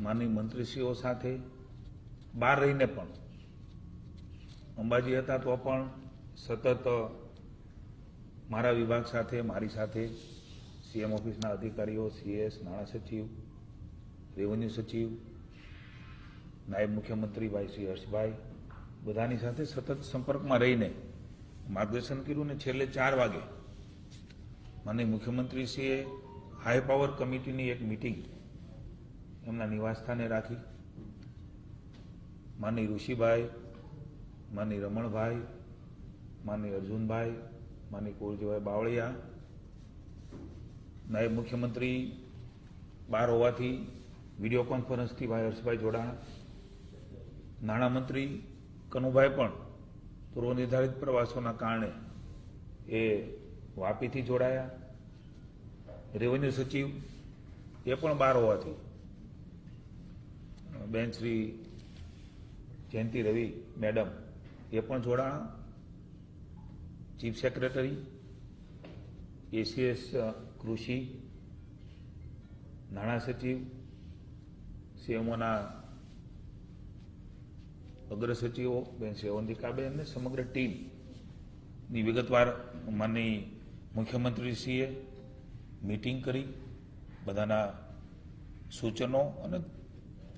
માનની મંત્રીશ્રીઓ સાથે બહાર રહીને પણ અંબાજી હતા તો પણ સતત મારા વિભાગ સાથે મારી સાથે સીએમ ઓફિસના અધિકારીઓ, સીએસ, નાણાં સચિવ, રેવન્યુ સચિવ, નાયબ મુખ્યમંત્રી ભાઈ શ્રી હર્ષભાઈ બધાની સાથે સતત સંપર્કમાં રહીને માર્ગદર્શન કર્યું. ને છેલ્લે 4 વાગે માનનીય મુખ્યમંત્રીશ્રીએ હાઈ પાવર કમિટીની એક મિટિંગ એમના નિવાસસ્થાને રાખી. માનનીય ઋષિભાઈ, માનનીય રમણભાઈ, માનનીય અર્જુનભાઈ, માનનીય કુરજીભાઈ બાવળિયા, નાયબ મુખ્યમંત્રી બહાર હોવાથી વિડીયો કોન્ફરન્સથી ભાઈ હર્ષભાઈ જોડાણા. નાણામંત્રી કનુભાઈ પણ પૂર્વ નિર્ધારિત પ્રવાસોના કારણે એ વાપીથી જોડાયા. રેવન્યુ સચિવ એ પણ બહાર હોવાથી બેન શ્રી જયંતિ રવિ મેડમ એ પણ જોડાણા. ચીફ સેક્રેટરી, એસીએસ કૃષિ, નાણાં સચિવ, સીએમઓના અગ્ર સચિવો બેન શ્રી અવંતિકાબેન અને સમગ્ર ટીમની વિગતવાર માનની મુખ્યમંત્રીશ્રીએ મીટિંગ કરી. બધાના સૂચનો અને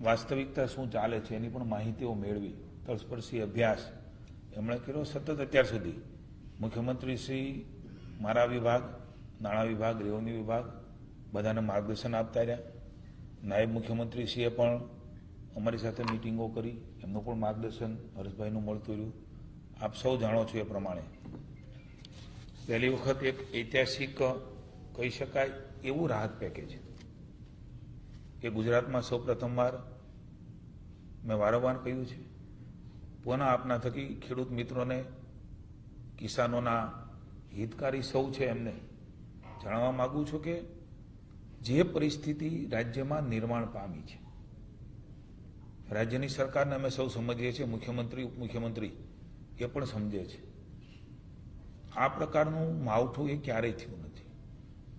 વાસ્તવિકતા શું ચાલે છે એની પણ માહિતીઓ મેળવી. તલસ્પર્શી અભ્યાસ એમણે કર્યો. સતત અત્યાર સુધી મુખ્યમંત્રીશ્રી મારા વિભાગ, નાણાં વિભાગ, રેવન્યુ વિભાગ બધાને માર્ગદર્શન આપતા રહ્યા. નાયબ મુખ્યમંત્રીશ્રીએ પણ અમારી સાથે મિટિંગો કરી, એમનું પણ માર્ગદર્શન હર્ષભાઈનું મળતું રહ્યું. આપ સૌ જાણો છો એ પ્રમાણે પહેલી વખત એક ઐતિહાસિક કહી શકાય એવું રાહત પેકેજ એ ગુજરાતમાં સૌ પ્રથમવાર, મેં વારંવાર કહ્યું છે, પુનઃ આપના થકી ખેડૂત મિત્રોને, કિસાનોના હિતકારી સૌ છે એમને જણાવવા માગું છું કે જે પરિસ્થિતિ રાજ્યમાં નિર્માણ પામી છે, રાજ્યની સરકારને અમે સૌ સમજીએ છીએ, મુખ્યમંત્રી, ઉપમુખ્યમંત્રી એ પણ સમજે છે. આ પ્રકારનું માવઠું એ ક્યારેય થયું નથી.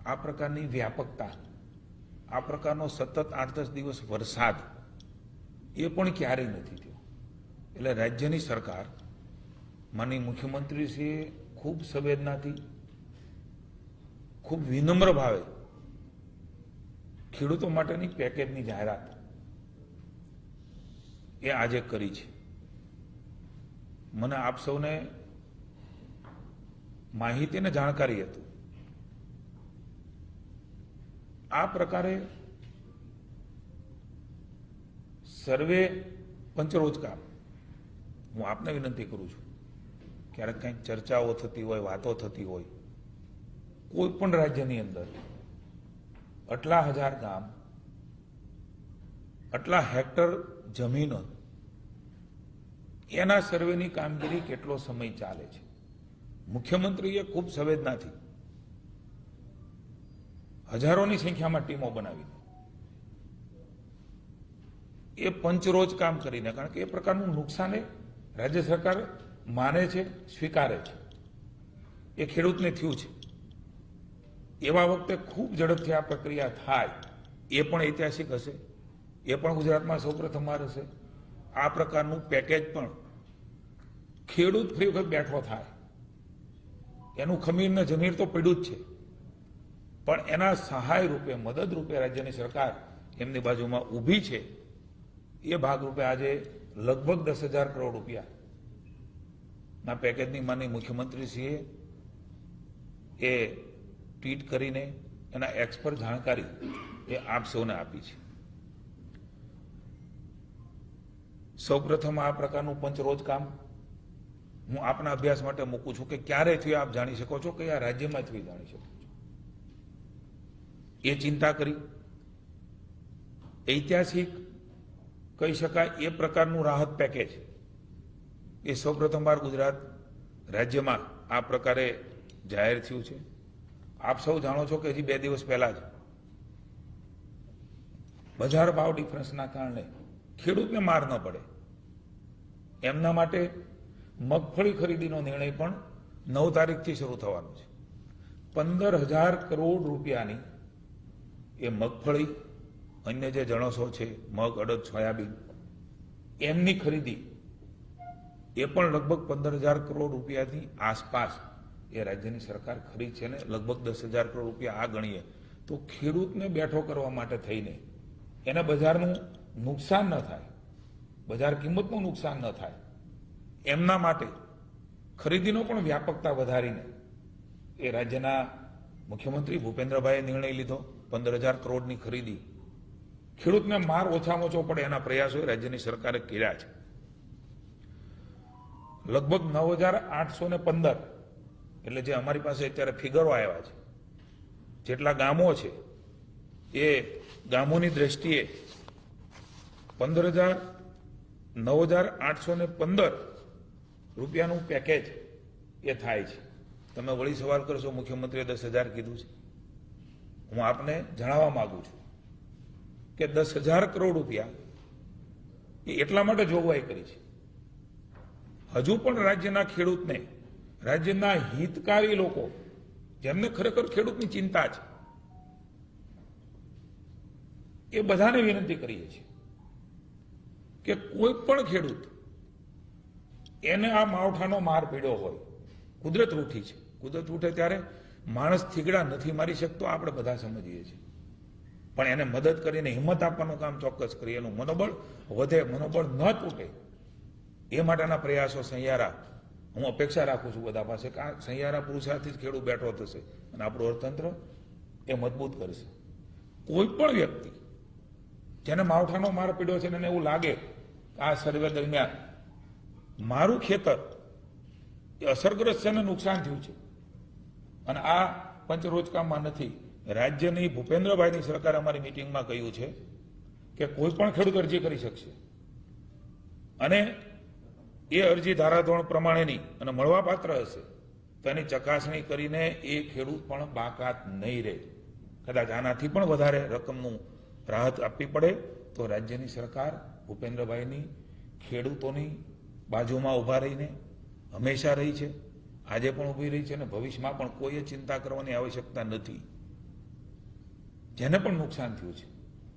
આ પ્રકારની વ્યાપકતા, આ પ્રકારનો સતત 8-10 દિવસ વરસાદ એ પણ ક્યારેય નથી થયો. એટલે રાજ્યની સરકાર, માનનીય મુખ્યમંત્રીશ્રીએ ખૂબ સંવેદનાથી, ખૂબ વિનમ્ર ભાવે ખેડૂતો માટેની પેકેજની જાહેરાત એ આજે કરી છે. મને આપ સૌને માહિતી અને જાણકારી હતી. આ પ્રકારે સર્વે પંચરોજગાર હું આપને વિનંતી કરું છું, ક્યારેક કંઈક ચર્ચાઓ થતી હોય, વાતો થતી હોય, કોઈ પણ રાજ્યની અંદર આટલા 1000 ગામ, આટલા હેક્ટર જમીનો, એના સર્વેની કામગીરી કેટલો સમય ચાલે છે. મુખ્યમંત્રીએ ખૂબ સંવેદનાથી હજારોની સંખ્યામાં ટીમો બનાવી એ પંચરોજ કામ કરીને, કારણ કે એ પ્રકારનું નુકસાન રાજ્ય સરકાર માને છે, સ્વીકારે છે, એ ખેડૂતને થયું છે. એવા વખતે ખૂબ ઝડપથી આ પ્રક્રિયા થાય એ પણ ઐતિહાસિક હશે, એ પણ ગુજરાતમાં સૌપ્રથમવાર હશે. આ પ્રકારનું પેકેજ પણ ખેડૂત ફરી વખત બેઠો થાય, એનું ખમીર ને જમીર તો પડ્યું જ છે, પણ એના સહાય રૂપે, મદદ રૂપે રાજ્યની સરકાર એમની બાજુમાં ઊભી છે. એ ભાગરૂપે આજે લગભગ 10,000 કરોડ રૂપિયાના પેકેજની માનનીય મુખ્યમંત્રીશ્રીએ એ ટ્વીટ કરીને એના એક્સ પર જાણકારી એ આપ સૌને આપી છે. સૌપ્રથમ આ પ્રકારનું પંચરોજ કામ હું આપના અભ્યાસ માટે મૂકું છું કે ક્યારે થયું આપ જાણી શકો છો, કયા રાજ્યમાં થયું જાણી શકો છો. એ ચિંતા કરી ઐતિહાસિક કહી શકાય એ પ્રકારનું રાહત પેકેજ એ સૌપ્રથમવાર ગુજરાત રાજ્યમાં આ પ્રકારે જાહેર થયું છે. આપ સૌ જાણો છો કે હજી 2 દિવસ પહેલા જ બજાર ભાવ ડિફરન્સના કારણે ખેડૂતને માર ન પડે એમના માટે મગફળી ખરીદીનો નિર્ણય પણ 9 તારીખથી શરૂ થવાનો છે. 15,000 કરોડ રૂપિયાની એ મગફળી અન્ય જે જણસો છે, મગ, અડદ, સોયાબીન, એમની ખરીદી એ પણ લગભગ 15,000 કરોડ રૂપિયાની આસપાસ એ રાજ્યની સરકાર ખરીદ છે ને લગભગ 10,000 કરોડ રૂપિયા આ ગણીએ તો ખેડૂતને બેઠો કરવા માટે થઈને એને બજારનું નુકસાન ન થાય, બજાર કિંમતનું નુકસાન ન થાય, એમના માટે ખરીદીનો પણ વ્યાપકતા વધારીને એ રાજ્યના મુખ્યમંત્રી ભૂપેન્દ્રભાઈએ નિર્ણય લીધો. 15,000 કરોડની ખરીદી, ખેડૂતને માર ઓછામાં ઓછો પડે એના પ્રયાસો રાજ્યની સરકારે કર્યા છે. લગભગ 9,815 એટલે જે અમારી પાસે અત્યારે ફિગરો આવ્યા છે, જેટલા ગામો છે એ ગામોની દ્રષ્ટિએ 9,815 રૂપિયાનું પેકેજ એ થાય છે. તમે વળી સવાલ કરશો મુખ્યમંત્રીએ 10,000 કીધું છે. હું આપને જણાવવા માંગુ છું કે 10,000 કરોડ રૂપિયા એ એટલા માટે જોગવાઈ કરી છે, હજુ પણ રાજ્યના ખેડૂતને, રાજ્યના હિતકારી લોકો જેમને ખરેખર ખેડૂતની ચિંતા છે, એ બધાને વિનંતી કરીએ છીએ કે કોઈ પણ ખેડૂત એને આ માવઠાનો માર પીડ્યો હોય, કુદરત રૂઠી છે, કુદરત રૂઠે ત્યારે માણસ થીગડા નથી મારી શકતો, આપણે બધા સમજીએ છીએ, પણ એને મદદ કરીને હિંમત આપવાનું કામ ચોક્કસ કરીએ, એનું મનોબળ વધે, મનોબળ ન તૂટે એ માટેના પ્રયાસો સહિયારા હું અપેક્ષા રાખું છું બધા પાસે કે આ સહિયારા પુરુષાર્થથી જ ખેડૂત બેઠો થશે અને આપણું અર્થતંત્ર એ મજબૂત કરશે. કોઈ પણ વ્યક્તિ જેને માવઠાનો માર પીડ્યો છે અને એવું લાગે કે આ સર્વે દરમિયાન મારું ખેતર એ અસરગ્રસ્ત છે અને નુકસાન થયું છે અને આ પંચરોજકામમાં નથી, રાજ્યની ભૂપેન્દ્રભાઈની સરકારે અમારી મિટિંગમાં કહ્યું છે કે કોઈ પણ ખેડૂત અરજી કરી શકશે અને એ અરજી ધારાધોરણ પ્રમાણેની અને મળવાપાત્ર હશે તો એની ચકાસણી કરીને એ ખેડૂત પણ બાકાત નહીં રહે. કદાચ આનાથી પણ વધારે રકમનું રાહત આપવી પડે તો રાજ્યની સરકાર ભૂપેન્દ્રભાઈની ખેડૂતોની બાજુમાં ઊભા રહીને હંમેશા રહી છે, આજે પણ ઊભી રહી છે અને ભવિષ્યમાં પણ કોઈ ચિંતા કરવાની આવશ્યકતા નથી. જેને પણ નુકસાન થયું છે,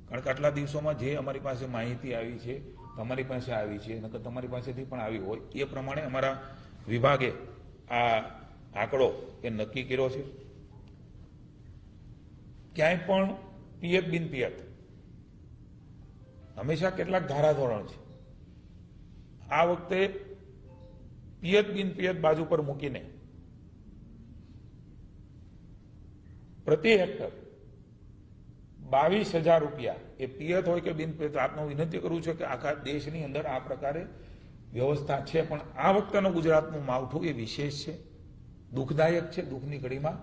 કારણ કે આટલા દિવસોમાં જે અમારી પાસે માહિતી આવી છે, તમારી પાસે આવી છે, નકર તમારી પાસેથી પણ આવી હોય, એ પ્રમાણે અમારા વિભાગે આ આંકડો એ નક્કી કર્યો છે. ક્યાંય પણ પિયત બિન પિયત હંમેશા કેટલાક ધારાધોરણ છે. આ વખતે પિયત બિન પિયત બાજુ પર મૂકીને પ્રતિ હેક્ટર 22,000 રૂપિયા એ પિયત હોય કે બિન પિયત, આપને વિનંતી કરું છું કે આખા દેશની અંદર આ પ્રકારે વ્યવસ્થા છે, પણ આ વખતેનું ગુજરાતનું માવઠું એ વિશેષ છે, દુઃખદાયક છે. દુઃખની ઘડીમાં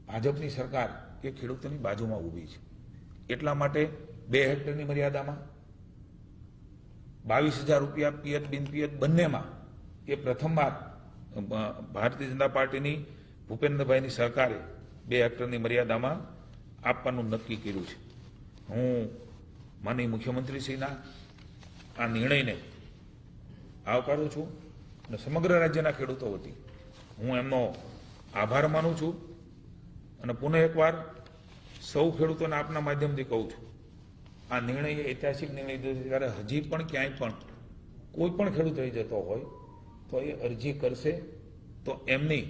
ભાજપની સરકાર એ ખેડૂતોની બાજુમાં ઊભી છે. એટલા માટે 2 હેક્ટરની મર્યાદામાં 22,000 રૂપિયા પિયત બિન પિયત બંનેમાં એ પ્રથમવાર ભારતીય જનતા પાર્ટીની ભૂપેન્દ્રભાઈની સરકારે 2 હેક્ટરની મર્યાદામાં આપવાનું નક્કી કર્યું છે. હું માનનીય મુખ્યમંત્રીશ્રીના આ નિર્ણયને આવકારું છું અને સમગ્ર રાજ્યના ખેડૂતો વતી હું એમનો આભાર માનું છું અને પુનઃ એકવાર સૌ ખેડૂતોને આપના માધ્યમથી કહું છું, આ નિર્ણય ઐતિહાસિક નિર્ણય લીધો છે ત્યારે હજી પણ ક્યાંય પણ કોઈ પણ ખેડૂત રહી જતો હોય તો એ અરજી કરશે તો એમની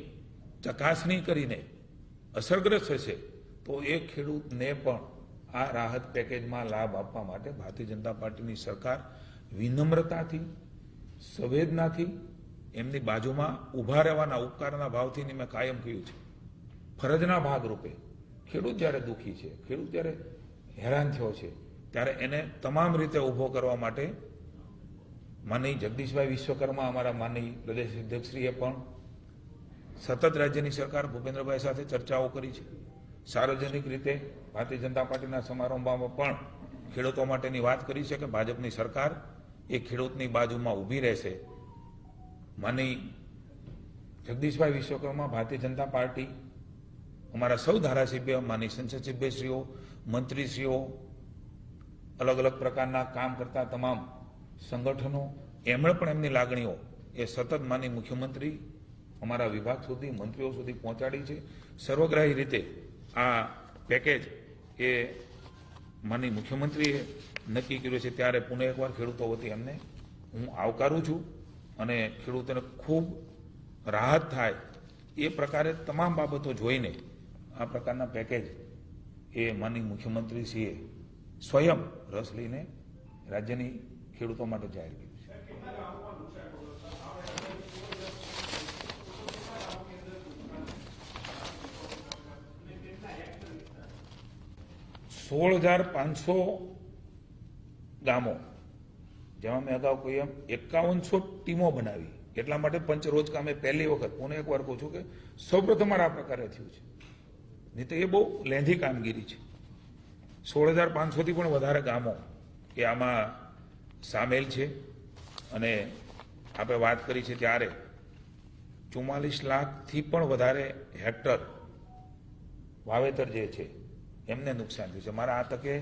ચકાસણી કરીને અસરગ્રસ્ત હશે તો એ ખેડૂતને પણ આ રાહત પેકેજમાં લાભ આપવા માટે ભારતીય જનતા પાર્ટીની સરકાર વિનમ્રતાથી, સંવેદનાથી એમની બાજુમાં ઊભા રહેવાના ઉપકારના ભાવથી મેં કાયમ કહ્યું છે. ફરજના ભાગરૂપે ખેડૂત જ્યારે દુઃખી છે, ખેડૂત જ્યારે હેરાન થયો છે ત્યારે એને તમામ રીતે ઊભો કરવા માટે માનનીય જગદીશભાઈ વિશ્વકર્મા અમારા માનનીય પ્રદેશ અધ્યક્ષશ્રીએ પણ સતત રાજ્યની સરકાર ભૂપેન્દ્રભાઈ સાથે ચર્ચાઓ કરી છે. સાર્વજનિક રીતે ભારતીય જનતા પાર્ટીના સમારંભમાં પણ ખેડૂતો માટેની વાત કરી છે કે ભાજપની સરકાર એ ખેડૂતની બાજુમાં ઊભી રહેશે. માનનીય જગદીશભાઈ વિશ્વકર્મા, ભારતીય જનતા પાર્ટી, અમારા સૌ ધારાસભ્ય, માનનીય સંસદ સભ્યશ્રીઓ, મંત્રીશ્રીઓ, અલગ અલગ પ્રકારના કામ કરતા તમામ સંગઠનો, એમણે પણ એમની લાગણીઓ એ સતત માનનીય મુખ્યમંત્રી, અમારા વિભાગ સુધી, મંત્રીઓ સુધી પહોંચાડી છે. સર્વગ્રાહી રીતે આ પેકેજ એ માનનીય મુખ્યમંત્રીએ નક્કી કર્યું છે ત્યારે પુનઃ એકવાર ખેડૂતો વતી એમને હું આવકારું છું અને ખેડૂતોને ખૂબ રાહત થાય એ પ્રકારે તમામ બાબતો જોઈને આ પ્રકારના પેકેજ એ માનનીય મુખ્યમંત્રીશ્રીએ સ્વયં રસ લઈને રાજ્યની ખેડૂતો માટે જાહેર કર્યું છે. 16,500 ગામો, જેમાં મેં અગાઉ કહ્યું એમ 5100 ટીમો બનાવી. એટલા માટે પંચરોજ કામે પહેલી વખત હું એકવાર કહું છું કે સૌપ્રથમ આ પ્રકારે થયું છે. નહીં તો એ બહુ લેન્ધી કામગીરી છે. 16,500થી પણ વધારે ગામો એ આમાં સામેલ છે અને આપણે વાત કરી છે ત્યારે 44 લાખથી પણ વધારે હેક્ટર વાવેતર જે છે એમને નુકસાન થયું છે. મારા આ તકે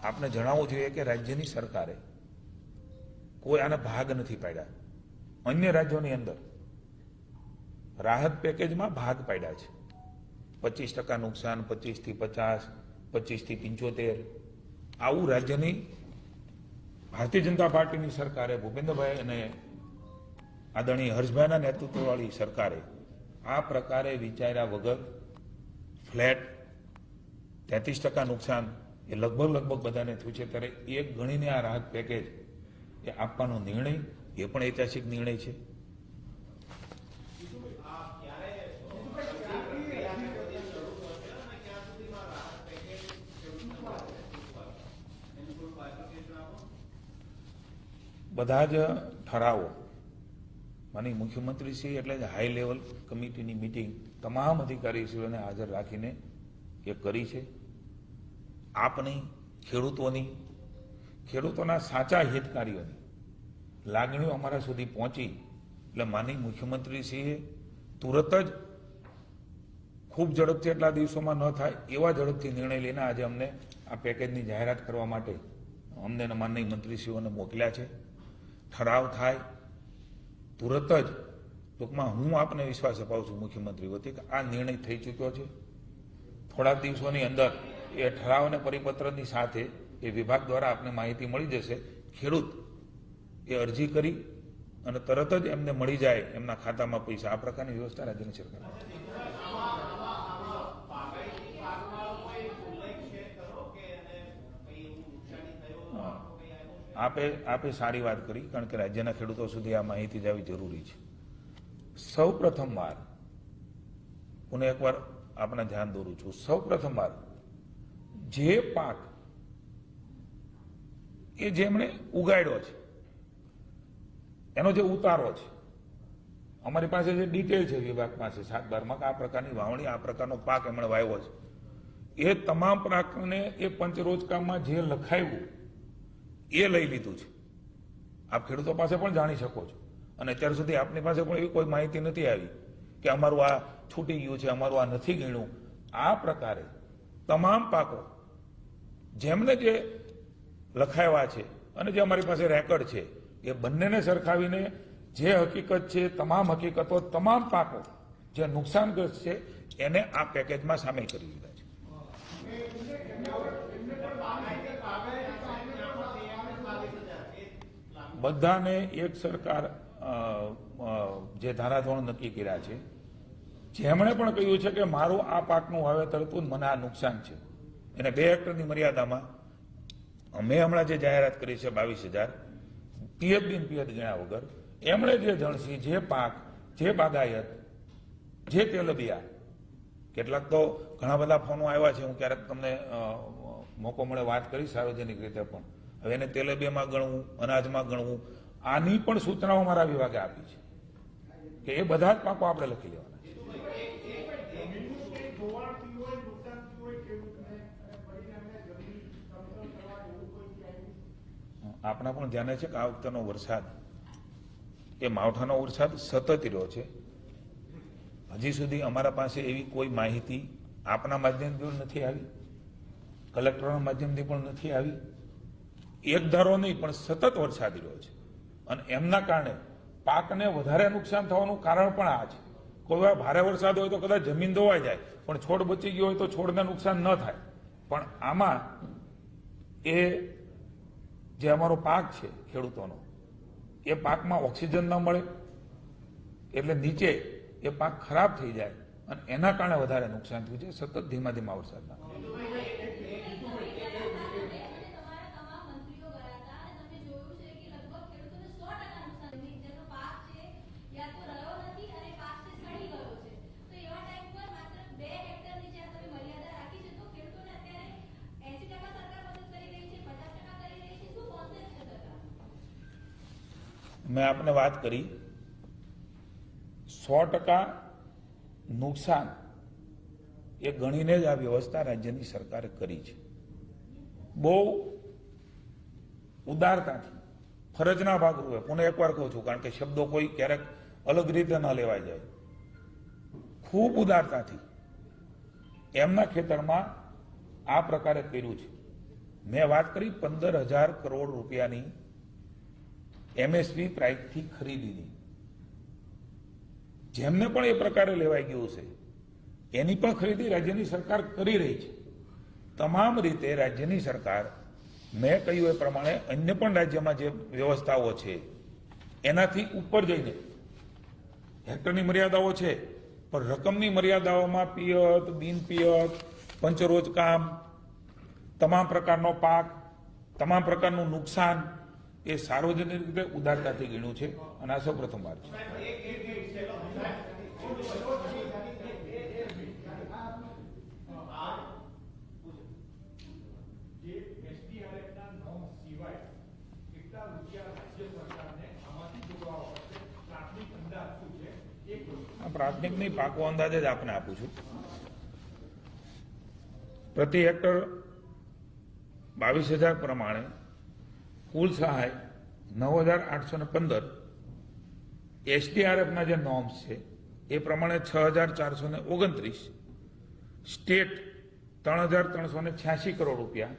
આપને જણાવવું જોઈએ કે રાજ્યની સરકારે કોઈ આના ભાગ નથી પાડ્યા. અન્ય રાજ્યોની અંદર રાહત પેકેજમાં ભાગ પાડ્યા છે. 25% નુકસાન, 25 થી 50, 25 થી 75, આવું રાજ્યની ભારતીય જનતા પાર્ટીની સરકારે, ભૂપેન્દ્રભાઈ અને આદરણીય હર્ષભાઈના નેતૃત્વવાળી સરકારે આ પ્રકારે વિચાર્યા વગર ફ્લેટ 33% નુકસાન એ લગભગ બધાને થયું છે. ત્યારે એક ગણીને આ રાહત પેકેજ એ આપવાનો નિર્ણય એ પણ ઐતિહાસિક નિર્ણય છે. બધા જ ઠરાવો માનનીય મુખ્યમંત્રીશ્રી એટલે જ હાઈ લેવલ કમિટીની મિટિંગ તમામ અધિકારીશ્રીઓને હાજર રાખીને એ કરી છે. આપની, ખેડૂતોના સાચા હિતકારીઓની લાગણીઓ અમારા સુધી પહોંચી એટલે માનનીય મુખ્યમંત્રીશ્રીએ તુરત જ ખૂબ ઝડપથી એટલા દિવસોમાં ન થાય એવા ઝડપથી નિર્ણય લઈને આજે અમને આ પેકેજની જાહેરાત કરવા માટે અમને માનનીય મંત્રીશ્રીઓને મોકલ્યા છે. ઠરાવ થાય તુરત જ, ટૂંકમાં હું આપને વિશ્વાસ અપાવું છું મુખ્યમંત્રી વતી કે આ નિર્ણય થઈ ચૂક્યો છે. થોડાક દિવસોની અંદર એ ઠરાવ અને પરિપત્રની સાથે એ વિભાગ દ્વારા આપને માહિતી મળી જશે. ખેડૂત એ અરજી કરી અને તરત જ એમને મળી જાય એમના ખાતામાં પૈસા. આ પ્રકારની વ્યવસ્થા રાજ્યની સરકાર આપે સારી વાત કરી, કારણ કે રાજ્યના ખેડૂતો સુધી આ માહિતી જવી જરૂરી છે. સૌ પ્રથમવાર હું એકવાર આપને ધ્યાન દોરું છું, સૌ પ્રથમવાર જે પાક એ જેમણે ઉગાડ્યો છે એનો જે ઉતારો છે, અમારી પાસે જે ડિટેલ છે વિભાગ પાસે 7/12માં આ પ્રકારની વાવણી, આ પ્રકારનો પાક એમણે વાવ્યો છે, એ તમામ પાકને એ પંચરોજકામમાં જે લખાયું એ લઈ લીધું છે. આપ ખેડૂતો પાસે પણ જાણી શકો છો. અને અત્યાર સુધી આપની પાસે પણ એવી કોઈ માહિતી નથી આવી કે અમારું આ છૂટી ગયું છે, અમારું આ નથી ગણ્યું. આ પ્રકારે તમામ પાકો જેમને જે લખાવ્યા છે અને જે અમારી પાસે રેકર્ડ છે એ બંનેને સરખાવીને જે હકીકત છે, તમામ હકીકતો, તમામ પાકો જે નુકસાનગ્રસ્ત છે એને આ પેકેજમાં સામેલ કરી દીધા છે. બધાને એક સરકાર જે ધારાધોરણ નક્કી કર્યા છે, જેમણે પણ કહ્યું છે કે મારું આ પાકનું વાવેતર હતું, મને આ નુકસાન છે, એને 2 હેક્ટરની મર્યાદામાં અમે હમણાં જે જાહેરાત કરી છે 22,000 પિયત બિન પિયત ગણ્યા વગર, એમણે જે જણસી, જે પાક, જે બાગાયત, જે તેલબિયા, કેટલાક તો ઘણા બધા ફોનો આવ્યા છે, હું ક્યારેક તમને મોકો મળે વાત કરી સાર્વજનિક રીતે પણ. હવે એને તેલબિયામાં ગણવું, અનાજમાં ગણવું, આની પણ સૂચનાઓ મારા વિભાગે આપી છે કે એ બધા જ પાકો આપણે લખી લેવાના. આપણા પણ ધ્યાને છે કે આ વખતેનો વરસાદ એ માવઠાનો વરસાદ સતત રહ્યો છે. હજી સુધી અમારા પાસે એવી કોઈ માહિતી આપના માધ્યમથી નથી આવી, કલેક્ટરના માધ્યમથી પણ નથી આવી. એક ધારો નહીં પણ સતત વરસાદ રહ્યો છે અને એમના કારણે પાકને વધારે નુકસાન થવાનું કારણ પણ આ છે. કોઈ વાર ભારે વરસાદ હોય તો કદાચ જમીન ધોવાઈ જાય, પણ છોડ બચી ગયો હોય તો છોડને નુકસાન ન થાય. પણ આમાં એ જે અમારો પાક છે ખેડૂતોનો, એ પાકમાં ઓક્સિજન ન મળે એટલે નીચે એ પાક ખરાબ થઈ જાય અને એના કારણે વધારે નુકસાન થયું છે સતત ધીમા ધીમા વરસાદના. મેં આપને વાત કરી 100% નુકસાન એ ગણીને જ આ વ્યવસ્થા રાજ્યની સરકારે કરી છે. બહુ ઉદારતાથી, ફરજના ભાગરૂપે, પુનઃ એકવાર કહું છું કારણ કે શબ્દો કોઈ ક્યારેક અલગ રીતે ન લેવાઈ જાય, ખૂબ ઉદારતાથી એમના ખેતરમાં આ પ્રકારે કર્યું છે. મેં વાત કરી 15,000 કરોડ રૂપિયાની MSP પ્રાઇસથી ખરીદીની. જેમને પણ એ પ્રકારે લેવાઈ ગયું છે એની પણ ખરીદી રાજ્યની સરકાર કરી રહી છે. તમામ રીતે રાજ્યની સરકાર, મેં કહ્યું એ પ્રમાણે અન્ય પણ રાજ્યમાં જે વ્યવસ્થાઓ છે એનાથી ઉપર જઈને હેક્ટરની મર્યાદાઓ છે, પણ રકમની મર્યાદાઓમાં પિયત, બિન પિયત, પંચરોજ કામ, તમામ પ્રકારનો પાક, તમામ પ્રકારનું નુકસાન એ સાર્વજનિક રીતે ઉદારતાથી ગણ્યું છે અને આ સૌ પ્રથમવાર છે. પ્રાથમિકની પાકો અંદાજે જ આપને આપું છું. પ્રતિ હેક્ટર 22,000 પ્રમાણે કુલ સહાય 9,815. SDRFના જે નોર્મ્સ છે એ પ્રમાણે 6,429. સ્ટેટ 3,386 કરોડ રૂપિયા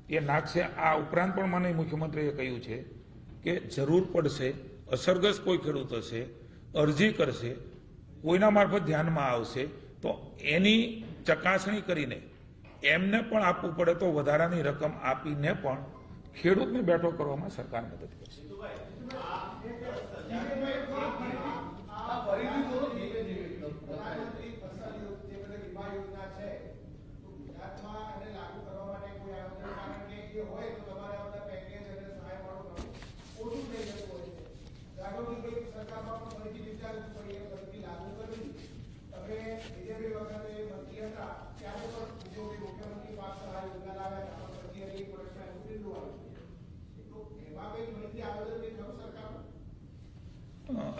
એ નાખશે. આ ઉપરાંત પણ માનનીય મુખ્યમંત્રીએ કહ્યું છે કે જરૂર પડશે, અસરગ્રસ્ત કોઈ ખેડૂત હશે, અરજી કરશે, કોઈના મારફત ધ્યાનમાં આવશે તો એની ચકાસણી કરીને એમને પણ આપવું પડે તો વધારાની રકમ આપીને પણ ખેડૂતને બેઠો કરવામાં સરકાર મદદ કરશે.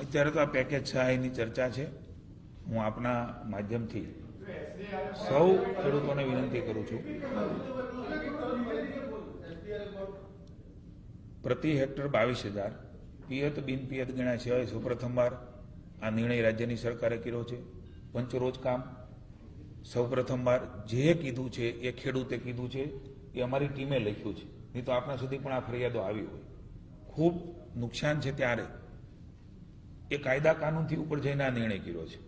અત્યારે તો આ પેકેજ સહાયની ચર્ચા છે. હું આપના માધ્યમથી સૌ ખેડૂતોને વિનંતી કરું છું, પ્રતિ હેક્ટર 22,000 પિયત બિન પિયત ગણ્યા સિવાય સૌપ્રથમવાર આ નિર્ણય રાજ્યની સરકારે કર્યો છે. પંચરોજ કામ સૌપ્રથમવાર જે કીધું છે એ ખેડૂતે કીધું છે, એ અમારી ટીમે લખ્યું છે, નહીં તો આપણા સુધી પણ આ ફરિયાદો આવી હોય. ખૂબ નુકસાન છે ત્યારે એ કાયદા કાનૂનથી ઉપર જઈને આ નિર્ણય કર્યો છે.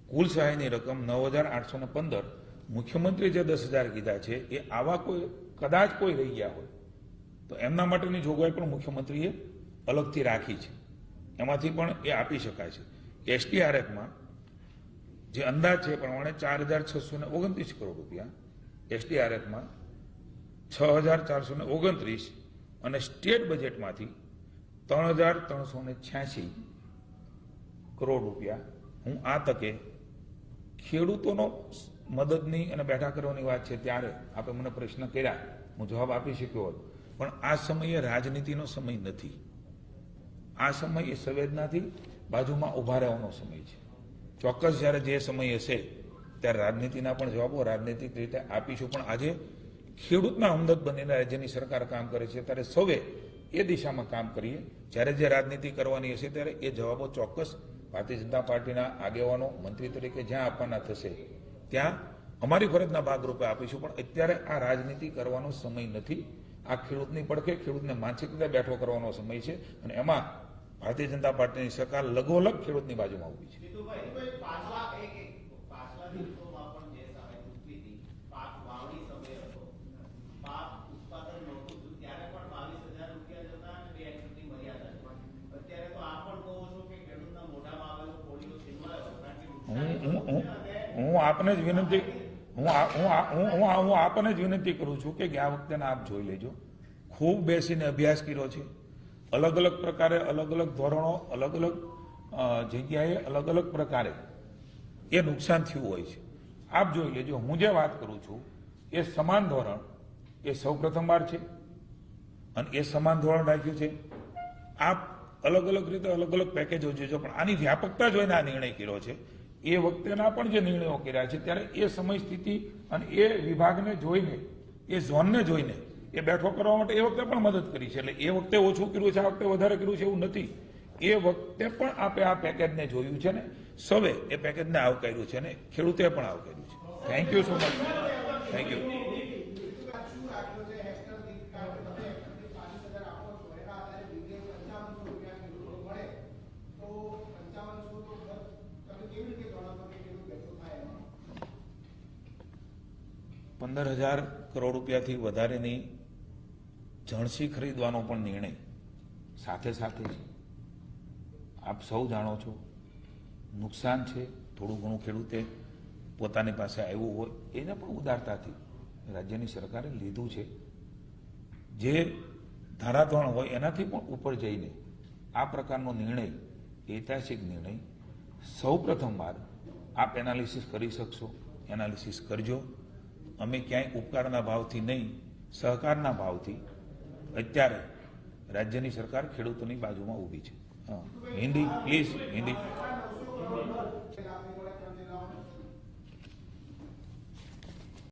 કુલ સહાયની રકમ 9,815. મુખ્યમંત્રી જે 10,000 કીધા છે એ આવા કોઈ કદાચ કોઈ રહી ગયા હોય તો એમના માટેની જોગવાઈ પણ મુખ્યમંત્રીએ અલગથી રાખી છે, એમાંથી પણ એ આપી શકાય છે. SDRFમાં જે અંદાજ છે એ પ્રમાણે 4,629 કરોડ રૂપિયા SDRFમાં 6,429 અને સ્ટેટ બજેટમાંથી 3,386 કરોડ રૂપિયા. હું આ તકે ખેડૂતોનો મદદની અને બેઠા કરવાની વાત છે ત્યારે આપણે મને પ્રશ્ન કર્યા, હું જવાબ આપી શક્યો હોત, પણ આ સમયે રાજનીતિનો સમય નથી. આ સમય એ સંવેદનાથી બાજુમાં ઉભા રહેવાનો સમય છે. ચોક્કસ જ્યારે જે સમય હશે ત્યારે રાજનીતિના પણ જવાબો રાજનૈતિક રીતે આપીશું, પણ આજે ખેડૂતના હમદર્દ બનીને રાજ્યની સરકાર કામ કરે છે ત્યારે સૌએ એ દિશામાં કામ કરીએ. જ્યારે જે રાજનીતિ કરવાની હશે ત્યારે એ જવાબો ચોક્કસ ભારતીય જનતા પાર્ટીના આગેવાનો મંત્રી તરીકે જ્યાં આપવાના થશે ત્યાં અમારી ફરજના ભાગરૂપે આપીશું, પણ અત્યારે આ રાજનીતિ કરવાનો સમય નથી. આ ખેડૂતની પડખે ખેડૂતને માનસિક રીતે બેઠો કરવાનો સમય છે અને એમાં ભારતીય જનતા પાર્ટીની સરકાર લગોલગ ખેડૂતની બાજુમાં ઉભી છે. આપને જ વિનંતી હું આપને જ વિનંતી કરું છું કે ગયા વખતેના આપ જોઈ લેજો, ખૂબ બેસીને અભ્યાસ કર્યો છે, અલગ અલગ પ્રકારે, અલગ અલગ ધોરણો, અલગ અલગ જગ્યાએ, અલગ અલગ પ્રકારે એ નુકસાન થયું હોય છે. આપ જોઈ લેજો. હું જે વાત કરું છું એ સમાન ધોરણ એ સૌ પ્રથમવાર છે અને એ સમાન ધોરણ રાખ્યું છે. આપ અલગ અલગ રીતે અલગ અલગ પેકેજો જોજો, પણ આની વ્યાપકતા જોઈને આ નિર્ણય કર્યો છે. એ વખતેના પણ જે નિર્ણયો કર્યા છે ત્યારે એ સમય સ્થિતિ અને એ વિભાગને જોઈને, એ ઝોનને જોઈને એ બેઠો કરવા માટે એ વખતે પણ મદદ કરી છે. એટલે એ વખતે ઓછું કર્યું છે, આ વખતે વધારે કર્યું છે એવું નથી. એ વખતે પણ આપે આ પેકેજને જોયું છે ને સૌએ એ પેકેજને આવકાર્યું છે ને ખેડૂતે પણ આવકાર્યું છે. Thank you so much. Thank you. ₹15,000 crore વધારેની જણસી ખરીદવાનો પણ નિર્ણય સાથે સાથે છે. આપ સૌ જાણો છો નુકસાન છે, થોડું ઘણું ખેડૂતે પોતાની પાસે આવ્યું હોય એને પણ ઉદારતાથી રાજ્યની સરકારે લીધું છે. જે ધારાધોરણ હોય એનાથી પણ ઉપર જઈને આ પ્રકારનો નિર્ણય, ઐતિહાસિક નિર્ણય, સૌ પ્રથમવાર આપ એનાલિસિસ કરી શકશો. એનાલિસિસ કરજો. અમે ક્યાંય ઉપકારના ભાવથી નહીં, સહકારના ભાવથી અત્યારે રાજ્યની સરકાર ખેડૂતોની બાજુમાં ઊભી છે. હિન્દી પ્લીઝ, હિન્દી.